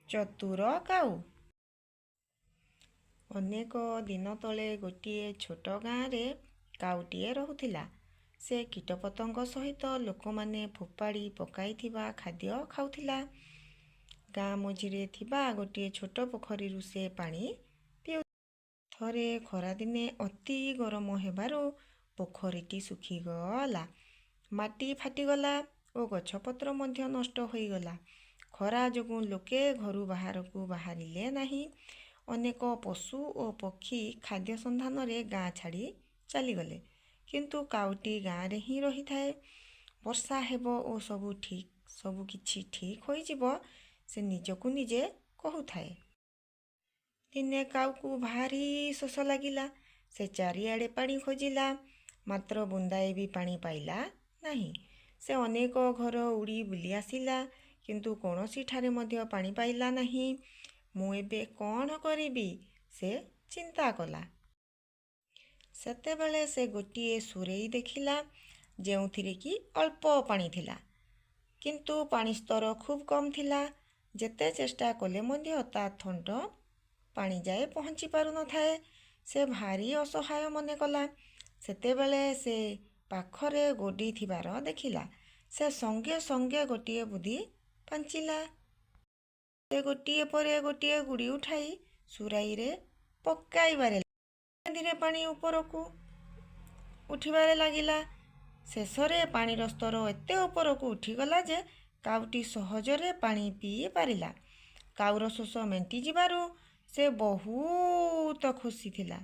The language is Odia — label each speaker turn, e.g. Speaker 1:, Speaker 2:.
Speaker 1: ଚତୁର କାଉ। ଅନେକ ଦିନ ତଳେ ଗୋଟିଏ ଛୋଟ ଗାଁରେ କାଉଟିଏ ରହୁଥିଲା। ସେ କୀଟପତଙ୍ଗ ସହିତ ଲୋକମାନେ ଫୋପାଡ଼ି ପକାଇଥିବା ଖାଦ୍ୟ ଖାଉଥିଲା। ଗାଁ ମଝିରେ ଥିବା ଗୋଟିଏ ଛୋଟ ପୋଖରୀରୁ ସେ ପାଣି ପିଉଥିଲା। ଥରେ ଖରାଦିନେ ଅତି ଗରମ ହେବାରୁ ପୋଖରୀଟି ଶୁଖିଗଲା। ମାଟି ଫାଟିଗଲା ଓ ଗଛପତ୍ର ମଧ୍ୟ ନଷ୍ଟ ହୋଇଗଲା। ଖରା ଯୋଗୁଁ ଲୋକେ ଘରୁ ବାହାରକୁ ବାହାରିଲେ ନାହିଁ। ଅନେକ ପଶୁ ଓ ପକ୍ଷୀ ଖାଦ୍ୟ ସନ୍ଧାନରେ ଗାଁ ଛାଡ଼ି ଚାଲିଗଲେ। କିନ୍ତୁ କାଉଟି ଗାଁରେ ହିଁ ରହିଥାଏ। ବର୍ଷା ହେବ ଓ ସବୁ କିଛି ଠିକ୍ ହୋଇଯିବ ସେ ନିଜକୁ ନିଜେ କହୁଥାଏ। ଦିନେ କାଉକୁ ଭାରି ଶୋଷ ଲାଗିଲା। ସେ ଚାରିଆଡ଼େ ପାଣି ଖୋଜିଲା, ମାତ୍ର ବୁନ୍ଦାଏ ବି ପାଣି ପାଇଲା ନାହିଁ। ସେ ଅନେକ ଘର ଉଡ଼ି ବୁଲି ଆସିଲା, କିନ୍ତୁ କୌଣସିଠାରେ ମଧ୍ୟ ପାଣି ପାଇଲା ନାହିଁ। ମୁଁ ଏବେ କ'ଣ କରିବି? ସେ ଚିନ୍ତା କଲା। ସେତେବେଳେ ସେ ଗୋଟିଏ ସୁରେଇ ଦେଖିଲା, ଯେଉଁଥିରେ କି ଅଳ୍ପ ପାଣି ଥିଲା। କିନ୍ତୁ ପାଣି ସ୍ତର ଖୁବ୍ କମ୍ ଥିଲା। ଯେତେ ଚେଷ୍ଟା କଲେ ମଧ୍ୟ ତା ଥଣ୍ଟ ପାଣି ଯାଏ ପହଞ୍ଚି ପାରୁନଥାଏ। ସେ ଭାରି ଅସହାୟ ମନେ କଲା। ସେତେବେଳେ ସେ ପାଖରେ ଗୋଡ଼ି ଥିବାର ଦେଖିଲା। ସେ ସଙ୍ଗେ ସଙ୍ଗେ ଗୋଟିଏ ବୁଦ୍ଧି ପାଞ୍ଚିଲା। ସେ ଗୋଟିଏ ପରେ ଗୋଟିଏ ଗୁଡ଼ି ଉଠାଇ ସୁରାଇରେ ପକାଇବାରେ ଧୀରେ ଧୀରେ ପାଣି ଉପରକୁ ଉଠିବାରେ ଲାଗିଲା। ଶେଷରେ ପାଣିର ସ୍ତର ଏତେ ଉପରକୁ ଉଠିଗଲା ଯେ କାଉଟି ସହଜରେ ପାଣି ପିଇ ପାରିଲା। କାଉର ଶୋଷ ମେଣ୍ଟିଯିବାରୁ ସେ ବହୁତ ଖୁସି ଥିଲା।